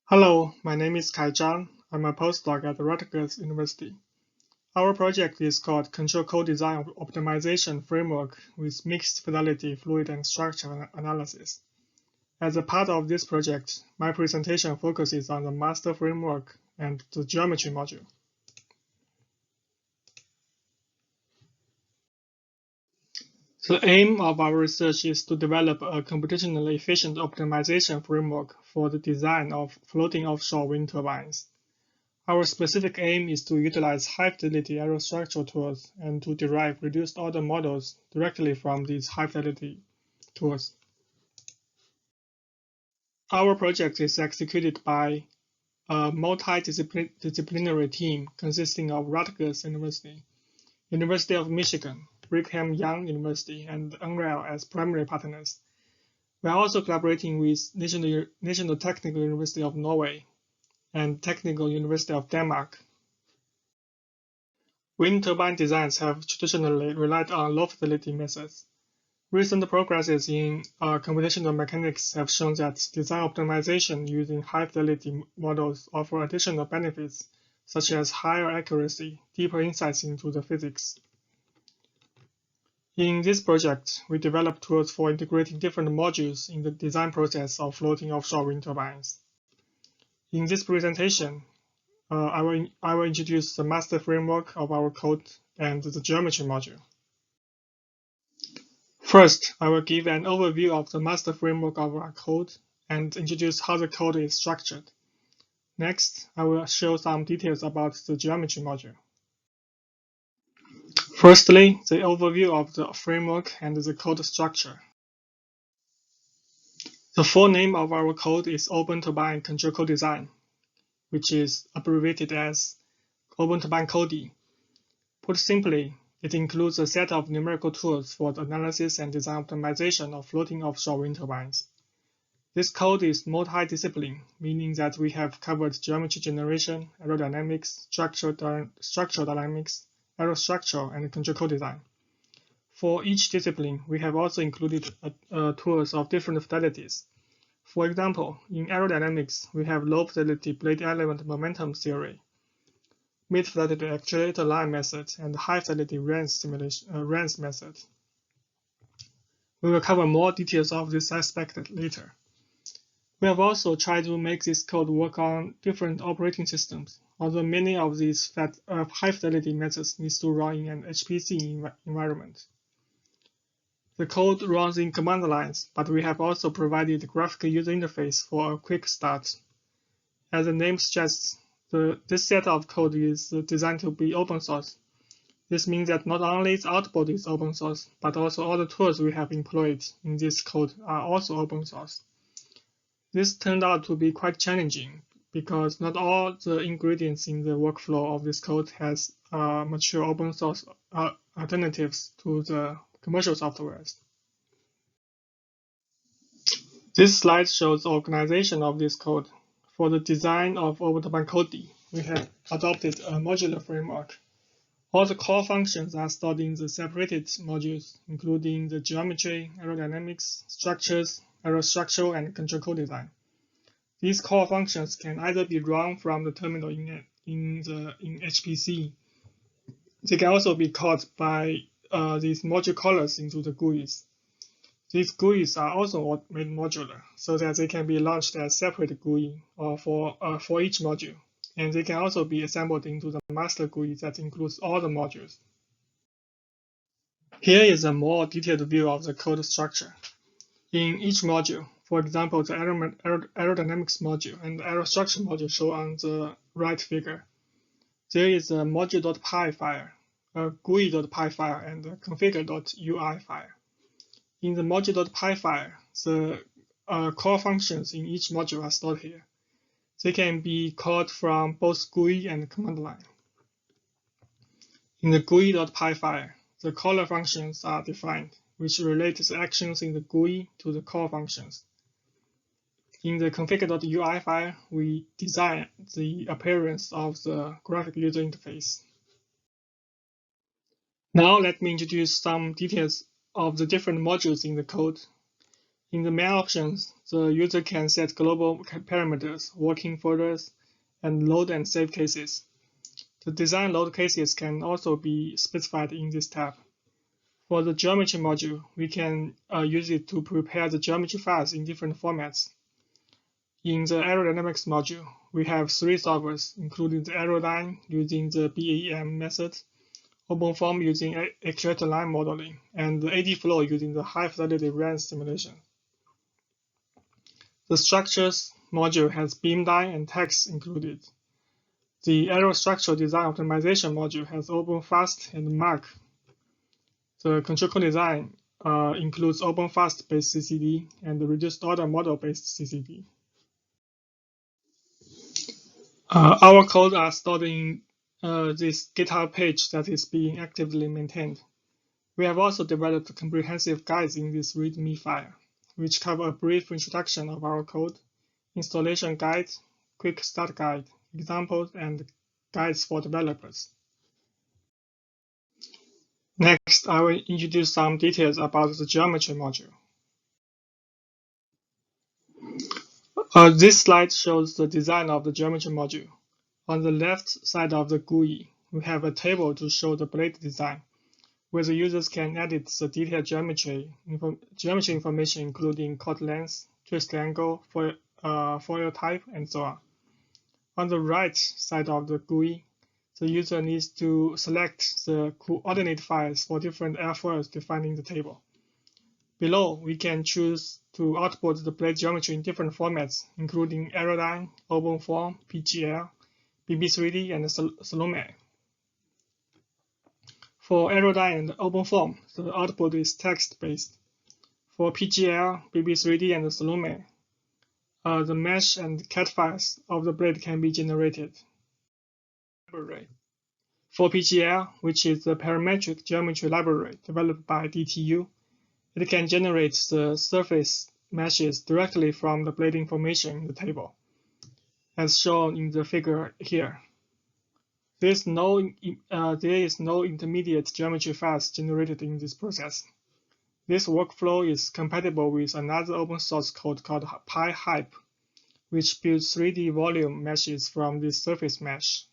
Hello, my name is Kai Zhang. I'm a postdoc at Rutgers University. Our project is called Control Co-Design Optimization Framework with Mixed Fidelity Fluid and Structure Analysis. As a part of this project, my presentation focuses on the master framework and the geometry module. The aim of our research is to develop a computationally efficient optimization framework for the design of floating offshore wind turbines. Our specific aim is to utilize high-fidelity aerostructural tools and to derive reduced-order models directly from these high-fidelity tools. Our project is executed by a multidisciplinary team consisting of Rutgers University, University of Michigan, Brigham Young University, and NREL as primary partners. We are also collaborating with National Technical University of Norway and Technical University of Denmark. Wind turbine designs have traditionally relied on low-fidelity methods. Recent progresses in computational mechanics have shown that design optimization using high-fidelity models offer additional benefits, such as higher accuracy, deeper insights into the physics. In this project, we developed tools for integrating different modules in the design process of floating offshore wind turbines. In this presentation, I will introduce the master framework of our code and the geometry module. First, I will give an overview of the master framework of our code and introduce how the code is structured. Next, I will show some details about the geometry module. Firstly, the overview of the framework and the code structure. The full name of our code is OpenTurbineCoDe, which is abbreviated as OpenTurbineCoDe. Put simply, it includes a set of numerical tools for the analysis and design optimization of floating offshore wind turbines. This code is multidisciplinary, meaning that we have covered geometry generation, aerodynamics, structural dynamics, aerostructure, and control co-design. For each discipline, we have also included tools of different fidelities. For example, in aerodynamics, we have low-fidelity blade element momentum theory, mid-fidelity actuator line method, and high-fidelity RANS method. We will cover more details of this aspect later. We have also tried to make this code work on different operating systems, although many of these high-fidelity methods need to run in an HPC environment. The code runs in command lines, but we have also provided a graphical user interface for a quick start. As the name suggests, this set of code is designed to be open source. This means that not only its output is open source, but also all the tools we have employed in this code are also open source. This turned out to be quite challenging because not all the ingredients in the workflow of this code has mature open source alternatives to the commercial softwares. This slide shows the organization of this code. For the design of OpenTurbineCoDe, we have adopted a modular framework. All the core functions are stored in the separated modules, including the geometry, aerodynamics, structures, aerostructural, and control co-design. These core functions can either be run from the terminal in HPC. They can also be called by these module callers into the GUIs. These GUIs are also made modular, so that they can be launched as separate GUI for each module, and they can also be assembled into the master GUI that includes all the modules. Here is a more detailed view of the code structure. In each module, for example, the aerodynamics module and the aerostructure module shown on the right figure, there is a module.py file, a GUI.py file, and a configure.ui file. In the module.py file, the core functions in each module are stored here. They can be called from both GUI and command line. In the GUI.py file, the caller functions are defined, which relate the actions in the GUI to the core functions. In the configure.ui file, we design the appearance of the graphic user interface. Now let me introduce some details of the different modules in the code. In the main options, the user can set global parameters, working folders, and load and save cases. The design load cases can also be specified in this tab. For the geometry module, we can use it to prepare the geometry files in different formats. In the aerodynamics module, we have 3 solvers, including the aerodyne using the BAM method, OpenForm using actuator line modeling, and the ADFlow using the high-fidelity RAN simulation. The structures module has beamline and text included. The aerostructural design optimization module has OpenFast and Mark. The control code design includes OpenFast-based CCD and the reduced order model-based CCD. Our code are stored in this GitHub page that is being actively maintained. We have also developed comprehensive guides in this README file, which cover a brief introduction of our code, installation guide, quick start guide, examples, and guides for developers. Next, I will introduce some details about the geometry module. This slide shows the design of the geometry module. On the left side of the GUI, we have a table to show the blade design, where the users can edit the detailed geometry information, including chord length, twist angle, foil type, and so on. On the right side of the GUI, the user needs to select the coordinate files for different airfoils defined in the table. Below, we can choose to output the blade geometry in different formats, including aerodyne, OpenForm, PGL, BB3D, and Salome. For aerodyne and OpenForm, the output is text-based. For PGL, BB3D, and Salome, the mesh and CAD files of the blade can be generated. For PGL, which is the parametric geometry library developed by DTU, it can generate the surface meshes directly from the blade information in the table, as shown in the figure here. There is no intermediate geometry files generated in this process. This workflow is compatible with another open source code called PyHype, which builds 3D volume meshes from this surface mesh.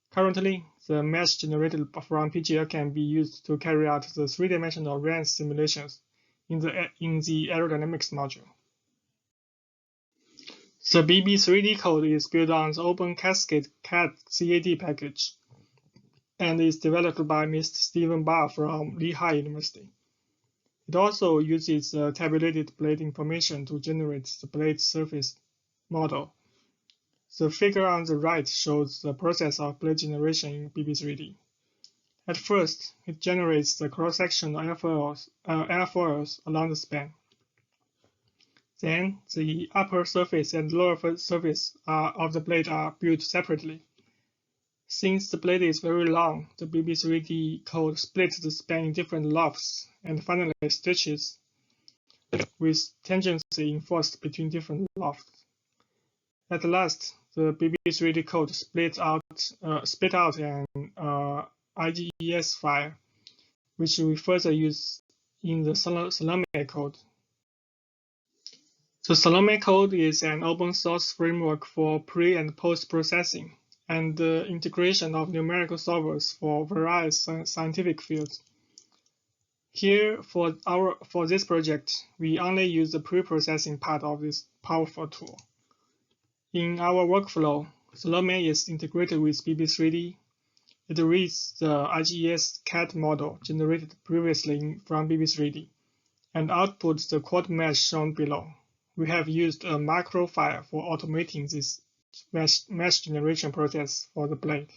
Currently, the mesh generated from PGL can be used to carry out the 3-dimensional RAN simulations in the aerodynamics module. The BB3D code is built on the Open Cascade CAD package and is developed by Mr. Stephen Barr from Lehigh University. It also uses tabulated blade information to generate the blade surface model. The figure on the right shows the process of blade generation in BB3D. At first, it generates the cross-sectional airfoils along the span. Then, the upper surface and lower surface of the blade are built separately. Since the blade is very long, the BB3D code splits the span in different lofts and finally stitches with tangency enforced between different lofts. At last, the BB3D code split out an IGES file, which we further use in the Salome code. The Salome code is an open source framework for pre- and post-processing and the integration of numerical solvers for various scientific fields. Here, for this project, we only use the pre-processing part of this powerful tool. In our workflow, Salome is integrated with BB3D. It reads the IGES CAD model generated previously from BB3D and outputs the chord mesh shown below. We have used a macro file for automating this mesh generation process for the blade.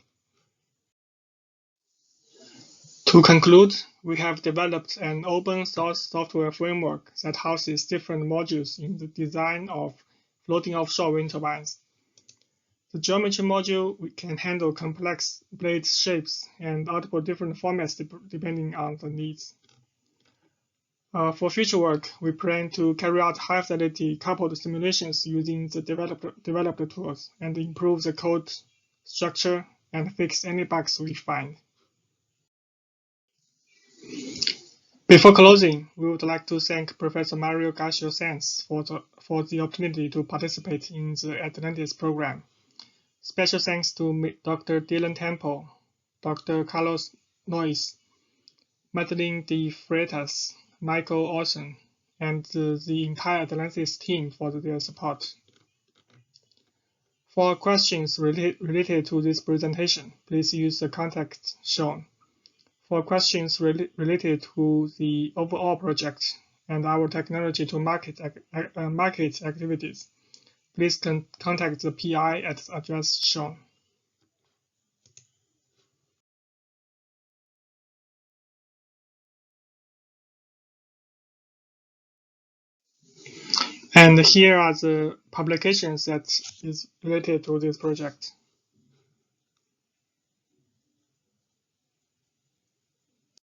To conclude, we have developed an open source software framework that houses different modules in the design of floating offshore wind turbines. The geometry module can handle complex blade shapes and output different formats depending on the needs. For future work, we plan to carry out high-fidelity coupled simulations using the developed tools and improve the code structure and fix any bugs we find. Before closing, we would like to thank Professor Mario Garcia-Sanz for the opportunity to participate in the Atlantis program. Special thanks to Dr. Dylan Temple, Dr. Carlos Noyes, Madeline De Freitas, Michael Olsen, and the entire Atlantis team for their support. For questions related to this presentation, please use the contact shown. For questions related to the overall project and our technology to market activities, please contact the PI at the address shown. And here are the publications that is related to this project.